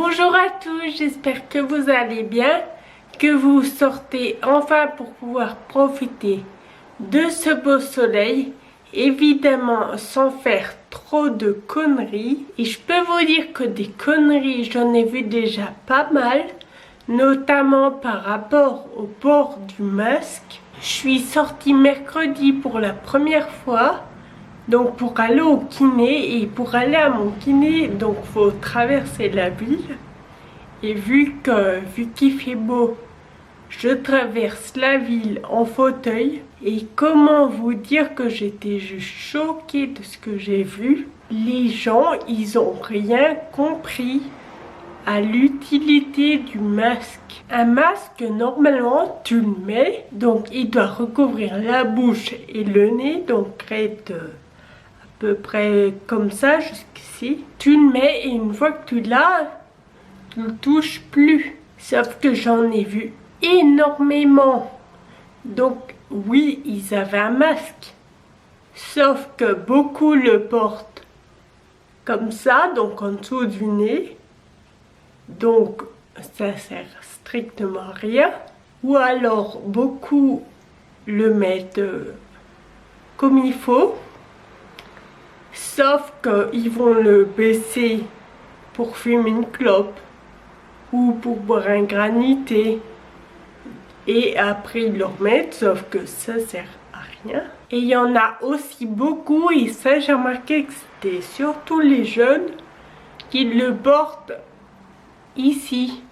Bonjour à tous, j'espère que vous allez bien, que vous sortez enfin pour pouvoir profiter de ce beau soleil, évidemment sans faire trop de conneries. Et je peux vous dire que des conneries, j'en ai vu déjà pas mal, notamment par rapport au port du masque. Je suis sortie mercredi pour la première fois. Donc pour aller au kiné, et pour aller à mon kiné, donc faut traverser la ville. Et vu qu'il fait beau, je traverse la ville en fauteuil. Et comment vous dire que j'étais juste choquée de ce que j'ai vu. Les gens, ils ont rien compris à l'utilité du masque. Un masque, normalement, tu le mets, donc il doit recouvrir la bouche et le nez, donc être peu près comme ça jusqu'ici. Tu le mets et une fois que tu l'as, tu le touches plus. Sauf que j'en ai vu énormément. Donc oui, ils avaient un masque. Sauf que beaucoup le portent comme ça, donc en dessous du nez. Donc ça sert strictement à rien. Ou alors beaucoup le mettent comme il faut. Sauf qu'ils vont le baisser pour fumer une clope ou pour boire un granité. Et après ils le remettent, sauf que ça sert à rien. Et il y en a aussi beaucoup, et ça j'ai remarqué que c'était surtout les jeunes qui le portent ici.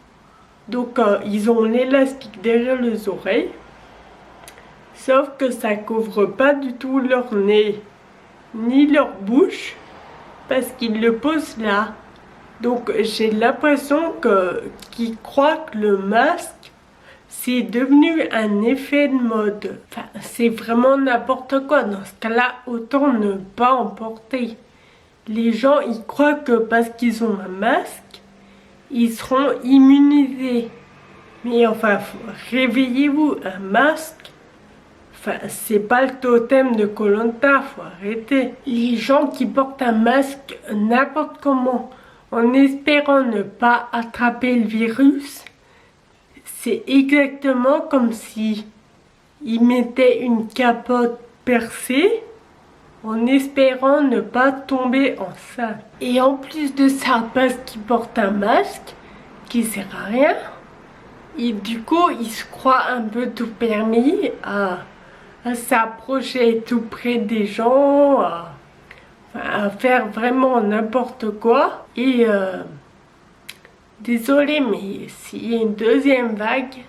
Donc ils ont l'élastique derrière les oreilles. Sauf que ça couvre pas du tout leur nez ni leur bouche parce qu'ils le posent là. Donc j'ai l'impression qu'ils croient que le masque c'est devenu un effet de mode. Enfin, c'est vraiment n'importe quoi. Dans ce cas-là, autant ne pas en porter. Les gens, ils croient que parce qu'ils ont un masque, ils seront immunisés. Mais enfin, réveillez-vous, un masque, enfin, c'est pas le totem de Koh Lanta, faut arrêter. Les gens qui portent un masque n'importe comment, en espérant ne pas attraper le virus, c'est exactement comme si ils mettaient une capote percée en espérant ne pas tomber enceinte. Et en plus de ça, parce qu'ils portent un masque qui sert à rien, et du coup ils se croient un peu tout permis à s'approcher tout près des gens, à faire vraiment n'importe quoi. Et désolé, mais s'il y a une deuxième vague,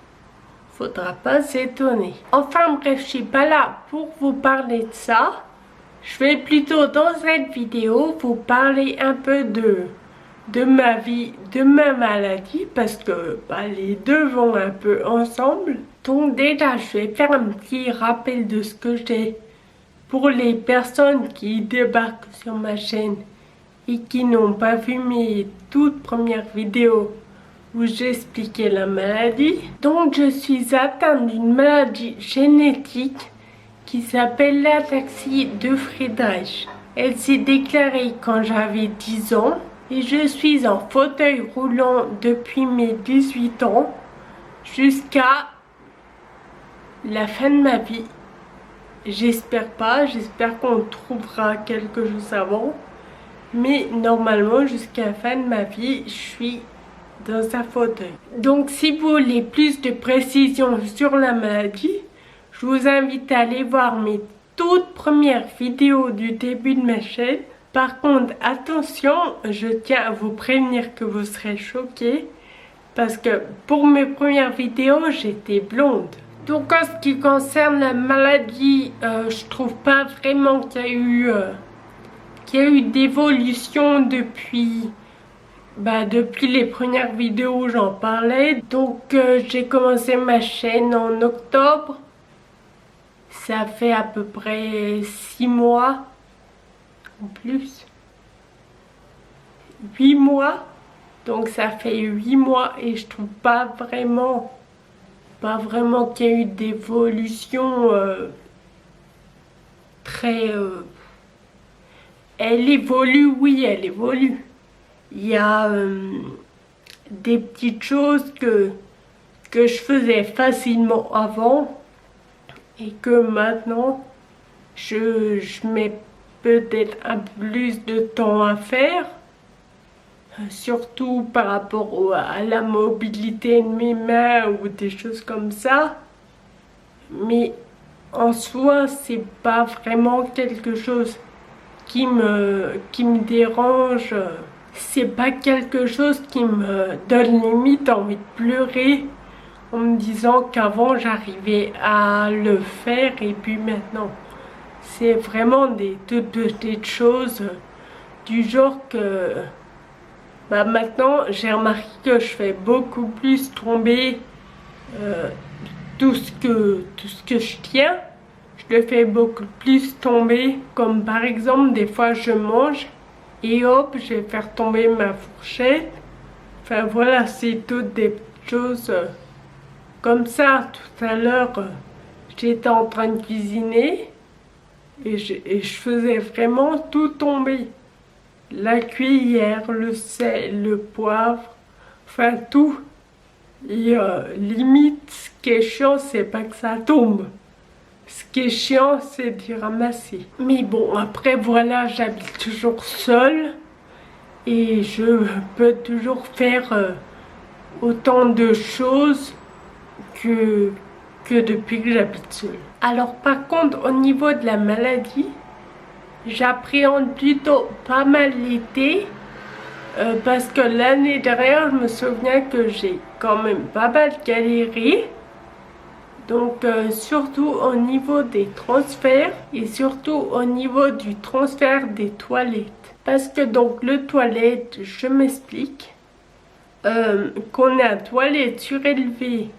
faudra pas s'étonner. Enfin bref, je suis pas là pour vous parler de ça. Je vais plutôt dans cette vidéo vous parler un peu de ma vie, de ma maladie, parce que les deux vont un peu ensemble. Donc déjà, je vais faire un petit rappel de ce que j'ai pour les personnes qui débarquent sur ma chaîne et qui n'ont pas vu mes toutes premières vidéos où j'expliquais la maladie. Donc je suis atteinte d'une maladie génétique qui s'appelle l'ataxie de Friedreich. Elle s'est déclarée quand j'avais 10 ans et je suis en fauteuil roulant depuis mes 18 ans jusqu'à la fin de ma vie. J'espère pas, j'espère qu'on trouvera quelque chose avant. Mais normalement, jusqu'à la fin de ma vie, je suis dans un fauteuil. Donc si vous voulez plus de précisions sur la maladie, je vous invite à aller voir mes toutes premières vidéos du début de ma chaîne. Par contre, attention, je tiens à vous prévenir que vous serez choqués. Parce que pour mes premières vidéos, j'étais blonde. Donc en ce qui concerne la maladie, je trouve pas vraiment qu'il y a eu d'évolution depuis les premières vidéos où j'en parlais. Donc j'ai commencé ma chaîne en octobre. Ça fait à peu près 6 mois, en plus, 8 mois. Donc ça fait 8 mois et je trouve pas vraiment qu'il y a eu d'évolution très... Elle évolue, oui, elle évolue. Il y a des petites choses que je faisais facilement avant et que maintenant je mets peut-être un peu plus de temps à faire, surtout par rapport à la mobilité de mes mains ou des choses comme ça. Mais en soi, c'est pas vraiment quelque chose qui me dérange. C'est pas quelque chose qui me donne limite envie de pleurer en me disant qu'avant j'arrivais à le faire et puis maintenant. C'est vraiment des toutes petites choses du genre que maintenant j'ai remarqué que je fais beaucoup plus tomber tout ce que je tiens. Je le fais beaucoup plus tomber, comme par exemple des fois je mange et hop je vais faire tomber ma fourchette. Enfin voilà, c'est toutes des petites choses comme ça. Tout à l'heure j'étais en train de cuisiner et je faisais vraiment tout tomber. La cuillère, le sel, le poivre, enfin tout. Et limite, ce qui est chiant, c'est pas que ça tombe. Ce qui est chiant, c'est d'y ramasser. Mais bon, après voilà, j'habite toujours seule. Et je peux toujours faire autant de choses que depuis que j'habite seule. Alors par contre, au niveau de la maladie, j'appréhende plutôt pas mal l'été. Parce que l'année dernière, je me souviens que j'ai quand même pas mal galéré. Donc surtout au niveau des transferts et surtout au niveau du transfert des toilettes. Parce que donc le toilette, je m'explique, qu'on a une toilette surélevée,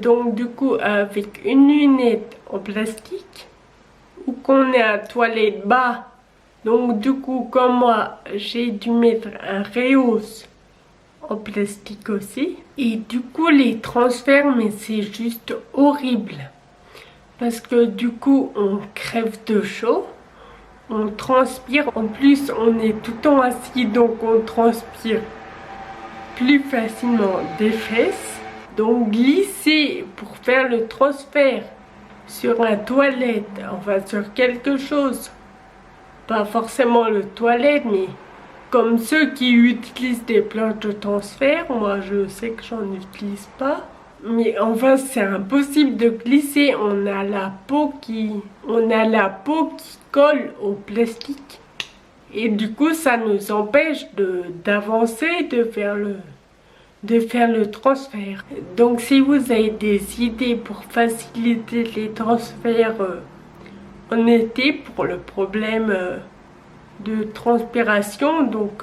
donc du coup avec une lunette en plastique, ou qu'on ait un toilette bas. Donc du coup, comme moi, j'ai dû mettre un rehausse en plastique aussi. Et du coup, les transferts, mais c'est juste horrible. Parce que du coup, on crève de chaud, on transpire. En plus, on est tout le temps assis, donc on transpire plus facilement des fesses. Donc glisser pour faire le transfert sur un toilette, enfin sur quelque chose, pas forcément le toilette, mais comme ceux qui utilisent des planches de transfert, moi je sais que j'en utilise pas. Mais enfin c'est impossible de glisser, on a la peau qui colle au plastique. Et du coup ça nous empêche d'avancer, de faire le transfert. Donc si vous avez des idées pour faciliter les transferts en été pour le problème de transpiration, donc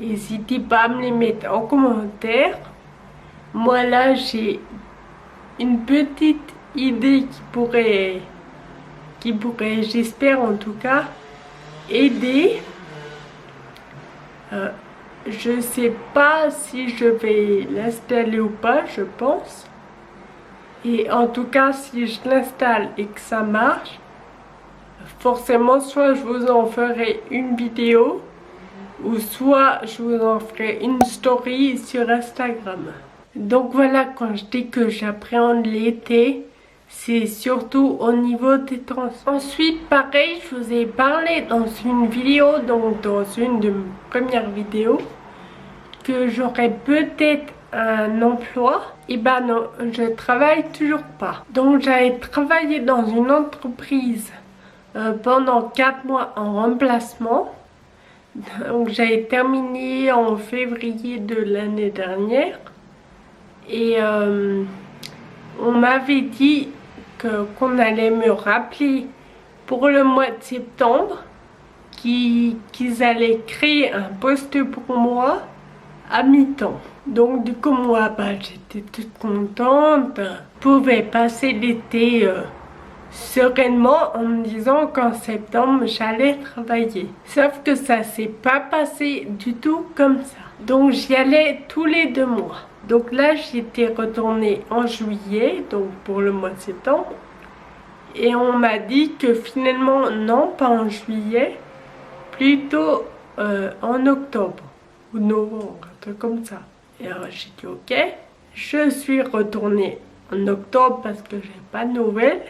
n'hésitez pas à me les mettre en commentaire. Moi là j'ai une petite idée qui pourrait, j'espère en tout cas, aider. Je sais pas si je vais l'installer ou pas, je pense. Et en tout cas, si je l'installe et que ça marche, forcément, soit je vous en ferai une vidéo, ou soit je vous en ferai une story sur Instagram. Donc voilà, quand je dis que j'appréhende l'été, c'est surtout au niveau des transports. Ensuite, pareil, je vous ai parlé dans une vidéo, donc dans une de mes premières vidéos, que j'aurais peut-être un emploi. Et ben non, je travaille toujours pas. Donc j'avais travaillé dans une entreprise pendant 4 mois en remplacement. Donc j'avais terminé en février de l'année dernière. Et on m'avait dit qu'on allait me rappeler pour le mois de septembre, qu'ils allaient créer un poste pour moi à mi-temps. Donc du coup moi j'étais toute contente, je pouvais passer l'été sereinement en me disant qu'en septembre j'allais travailler. Sauf que ça s'est pas passé du tout comme ça. Donc j'y allais tous les 2 mois. Donc là j'étais retournée en juillet, donc pour le mois de septembre. Et on m'a dit que finalement non, pas en juillet, plutôt en octobre ou novembre. truc comme ça. Et alors j'ai dit ok. Je suis retournée en octobre parce que j'ai pas de nouvelles.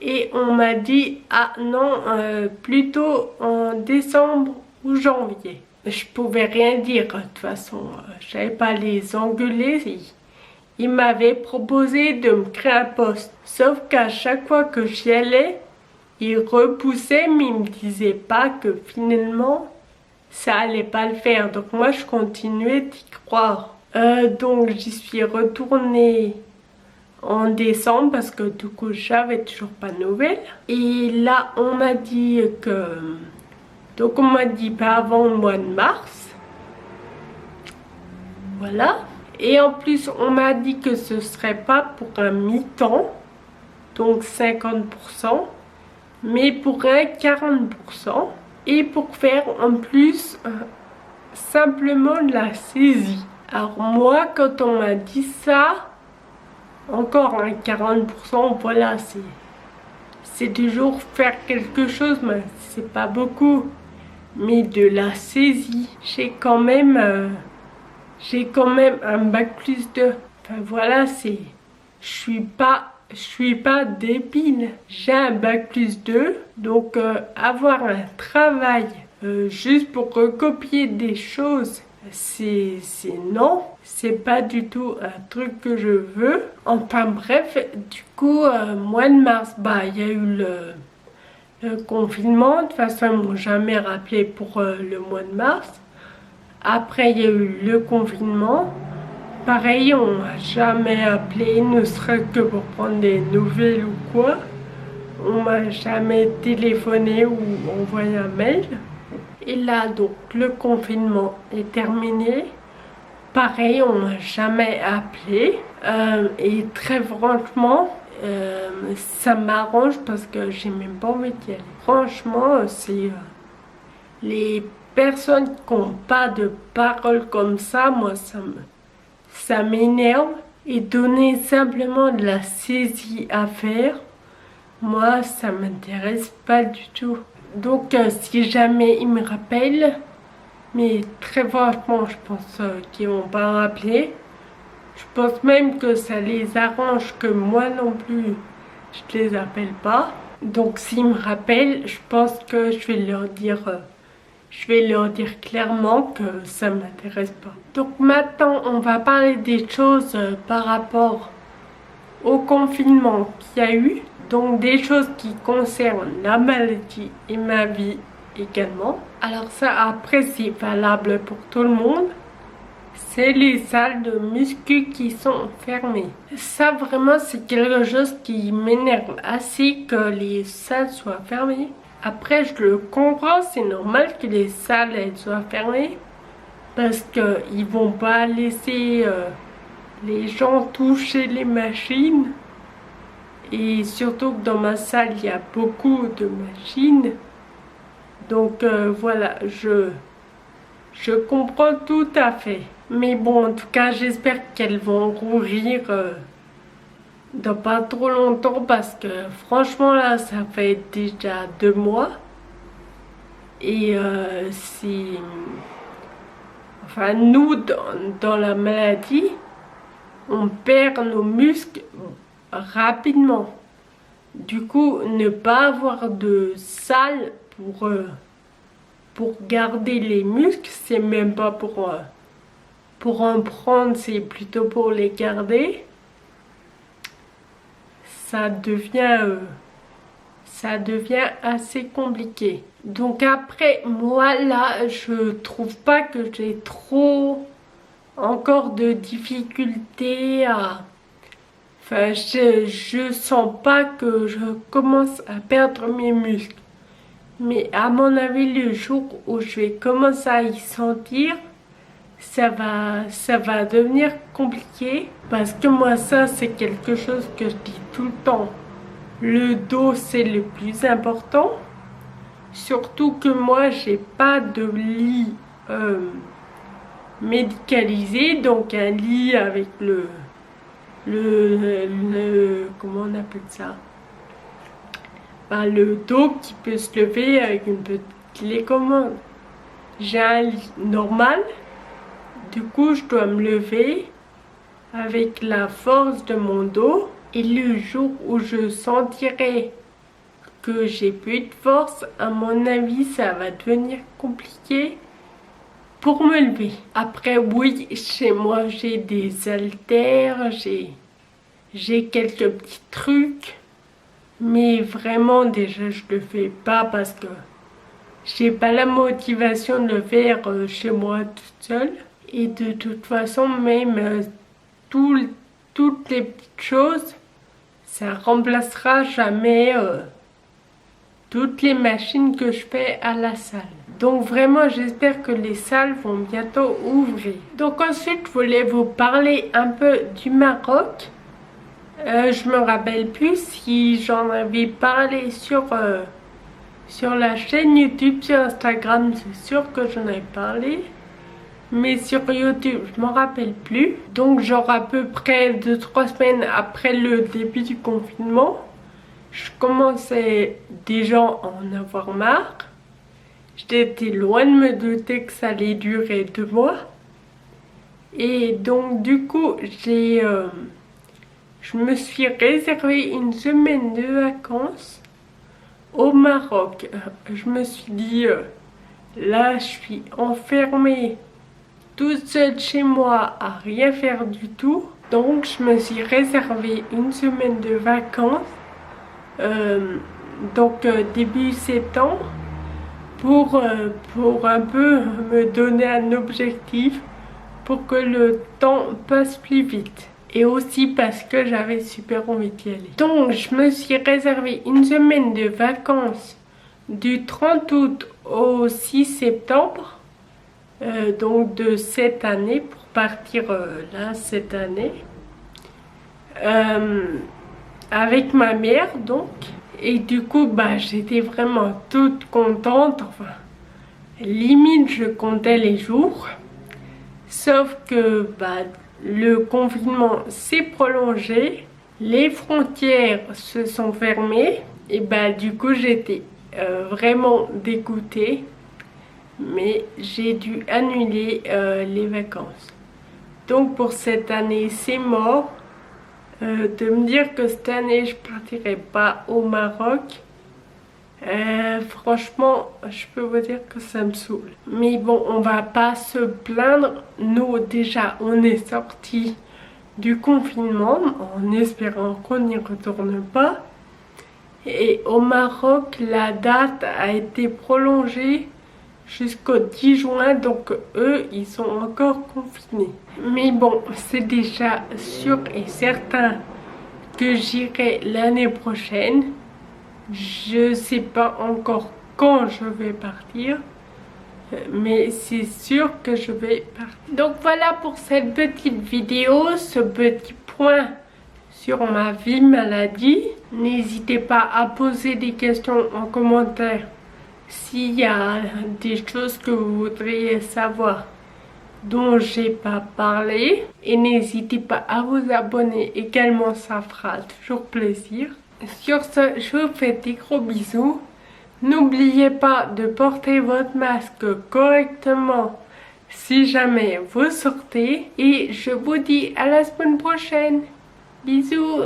Et on m'a dit ah non, plutôt en décembre ou janvier. Je pouvais rien dire, de toute façon, je n'allais pas les engueuler. Ils m'avaient proposé de me créer un poste. Sauf qu'à chaque fois que j'y allais, ils repoussaient, mais ils me disaient pas que finalement, ça allait pas le faire. Donc moi, je continuais d'y croire. Donc j'y suis retournée en décembre parce que du coup, j'avais toujours pas de nouvelles. Et là, on m'a dit que... Donc on m'a dit pas avant le mois de mars. Voilà. Et en plus, on m'a dit que ce serait pas pour un mi-temps, donc 50%, mais pour un 40%. Et pour faire en plus simplement de la saisie. Alors moi, quand on m'a dit ça, encore un 40%, voilà, c'est toujours faire quelque chose, mais c'est pas beaucoup. Mais de la saisie, j'ai quand même un bac+2. Enfin voilà, je suis pas débile. J'ai un bac+2, donc avoir un travail juste pour recopier des choses, c'est non, c'est pas du tout un truc que je veux. Enfin bref, du coup, mois de mars, bah il y a eu le confinement. De toute façon, ils m'ont jamais rappelé pour le mois de mars. Après, il y a eu le confinement. Pareil, on m'a jamais appelé, ne serait-ce que pour prendre des nouvelles ou quoi. On m'a jamais téléphoné ou envoyé un mail. Et là, donc, le confinement est terminé. Pareil, on m'a jamais appelé. Et très franchement, ça m'arrange parce que j'ai même pas envie d'y aller. Franchement, c'est les personnes qui n'ont pas de parole comme ça, moi ça m'énerve. Et donner simplement de la saisie à faire, moi ça m'intéresse pas du tout. Donc si jamais ils me rappellent, mais très franchement je pense qu'ils vont pas rappeler. Je pense même que ça les arrange que moi non plus je les appelle pas. Donc s'ils me rappellent, je pense que je vais leur dire clairement que ça ne m'intéresse pas. Donc maintenant, on va parler des choses par rapport au confinement qu'il y a eu. Donc des choses qui concernent la maladie et ma vie également. Alors ça, après, c'est valable pour tout le monde. C'est les salles de muscu qui sont fermées. Ça, vraiment, c'est quelque chose qui m'énerve assez que les salles soient fermées. Après, je le comprends, c'est normal que les salles elles soient fermées parce qu'ils vont pas laisser les gens toucher les machines. Et surtout que dans ma salle, il y a beaucoup de machines. Donc voilà, je comprends tout à fait. Mais bon, en tout cas, j'espère qu'elles vont rouvrir dans pas trop longtemps parce que franchement là ça fait déjà 2 mois et enfin nous dans la maladie on perd nos muscles rapidement. Du coup, ne pas avoir de salle pour garder les muscles, c'est même pas pour en prendre, c'est plutôt pour les garder. Ça devient assez compliqué. Donc après, moi là, je trouve pas que j'ai trop encore de difficultés à... Enfin, je sens pas que je commence à perdre mes muscles. Mais à mon avis, le jour où je vais commencer à y sentir, ça va devenir compliqué parce que moi ça c'est quelque chose que je dis tout le temps. Le dos c'est le plus important, surtout que moi j'ai pas de lit médicalisé, donc un lit avec le comment on appelle ça, ben, le dos qui peut se lever avec une petite télécommande. J'ai un lit normal. du coup je dois me lever avec la force de mon dos. Et le jour où je sentirai que j'ai plus de force, à mon avis ça va devenir compliqué pour me lever. Après oui, chez moi j'ai des haltères, j'ai quelques petits trucs, mais vraiment déjà je le fais pas parce que j'ai pas la motivation de le faire chez moi toute seule. Et de toute façon même toutes les petites choses, ça remplacera jamais toutes les machines que je fais à la salle. Donc vraiment j'espère que les salles vont bientôt ouvrir. Donc ensuite je voulais vous parler un peu du Maroc. Je me rappelle plus si j'en avais parlé sur la chaîne YouTube, sur Instagram, c'est sûr que j'en ai parlé. Mais sur YouTube, je m'en rappelle plus. Donc genre à peu près 2-3 semaines après le début du confinement, je commençais déjà à en avoir marre. J'étais loin de me douter que ça allait durer 2 mois. Et donc du coup, je me suis réservé une semaine de vacances au Maroc. Je me suis dit, là je suis enfermée toute seule chez moi à rien faire du tout. Donc je me suis réservé une semaine de vacances, début septembre, pour un peu me donner un objectif pour que le temps passe plus vite. Et aussi parce que j'avais super envie d'y aller. Donc je me suis réservé une semaine de vacances du 30 août au 6 septembre. Donc de cette année, pour partir là cette année, avec ma mère donc. Et du coup j'étais vraiment toute contente, enfin limite je comptais les jours, sauf que le confinement s'est prolongé, les frontières se sont fermées et du coup j'étais vraiment dégoûtée. Mais j'ai dû annuler les vacances. Donc pour cette année c'est mort. De me dire que cette année je partirai pas au Maroc, franchement je peux vous dire que ça me saoule. Mais bon, on va pas se plaindre. Nous déjà on est sortis du confinement en espérant qu'on n'y retourne pas. Et au Maroc la date a été prolongée jusqu'au 10 juin, donc eux ils sont encore confinés. Mais bon, c'est déjà sûr et certain que j'irai l'année prochaine. Je sais pas encore quand je vais partir, mais c'est sûr que je vais partir. Donc voilà pour cette petite vidéo, ce petit point sur ma vie maladie. N'hésitez pas à poser des questions en commentaire s'il y a des choses que vous voudriez savoir dont j'ai pas parlé. Et n'hésitez pas à vous abonner également, ça fera toujours plaisir. Sur ce, je vous fais des gros bisous. N'oubliez pas de porter votre masque correctement si jamais vous sortez. Et je vous dis à la semaine prochaine. Bisous.